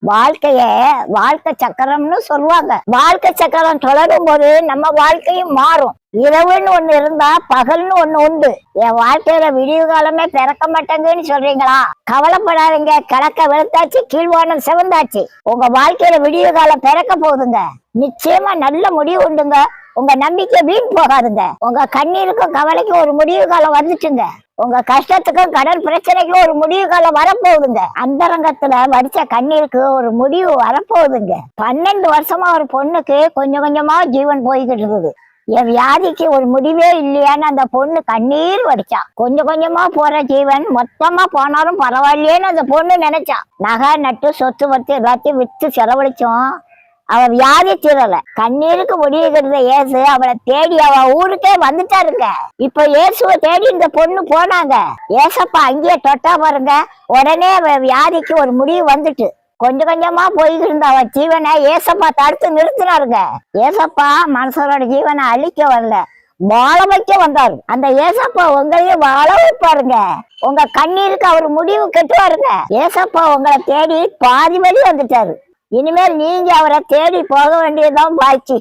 வாழ்க்கைய வாழ்க்கை சக்கரம்னு சொல்லுவாங்க. வாழ்க்கை சக்கரம் தொடரும் போது நம்ம வாழ்க்கையும் மாறும். இரவுன்னு ஒண்ணு இருந்தா பகல்னு ஒண்ணு உண்டு. என் வாழ்க்கையில விடிவு காலமே பிறக்க மாட்டேங்குன்னு சொல்றீங்களா? கவலைப்படாதீங்க, கிழக்க வெளுத்தாச்சு, கீழ்வானம் சிவந்தாச்சு. உங்க வாழ்க்கையில விடிவு காலம் பிறக்க போகுதுங்க. நிச்சயமா நல்ல முடிவு உண்டுங்க. உங்க நம்பிக்கை வீண் போகாதுங்க. உங்க கண்ணீருக்கும் கவலைக்கும் ஒரு முடிவு காலம் வந்துச்சுங்க. உங்க கஷ்டத்துக்கும் கடன் பிரச்சனைக்கும் ஒரு முடிவு காலம் வரப்போகுதுங்க. அந்தரங்கத்துல வடிச்ச கண்ணீருக்கு ஒரு முடிவு வரப்போகுதுங்க. 12 வருஷமா ஒரு பொண்ணுக்கு கொஞ்சம் கொஞ்சமா ஜீவன் போய்கிட்டு இருக்குது. என் வியாதிக்கு ஒரு முடிவே இல்லையான்னு அந்த பொண்ணு கண்ணீர் வடிச்சா. கொஞ்சம் கொஞ்சமா போற ஜீவன் மொத்தமா போனாலும் பரவாயில்லையேன்னு அந்த பொண்ணு நினைச்சா. நகை நட்டு சொத்து பத்து எல்லாத்தையும் வித்து செலவழிச்சோம். அவ வியாதி தீரல. கண்ணீருக்கு முடிவுகிறது ஏசு அவளை தேடி அவ ஊருக்கே வந்துட்டாருங்க. இப்ப இயேசுவை தேடி இந்த பொண்ணு போனாங்க. ஏசப்பா அங்கேயே தொட்டா பாருங்க, உடனே அவ வியாதிக்கு ஒரு முடிவு வந்துட்டு. கொஞ்சம் கொஞ்சமா போய்கிட்டு இருந்த அவ ஜீவனை ஏசப்பா தடுத்து நிறுத்தினாருங்க. ஏசப்பா மனுஷனோட ஜீவனை அழிக்க வரல, வாழ வைக்க வந்தாரு. அந்த ஏசப்பா உங்களையும் வாழ வைப்பாருங்க. உங்க கண்ணீருக்கு அவர் முடிவு கட்டுவாருங்க. ஏசப்பா உங்களை தேடி பாதி வழி வந்துட்டாரு. இனிமேல் நீங்க அவரை தேடி போக வேண்டியதுதான் பாய்ச்சி.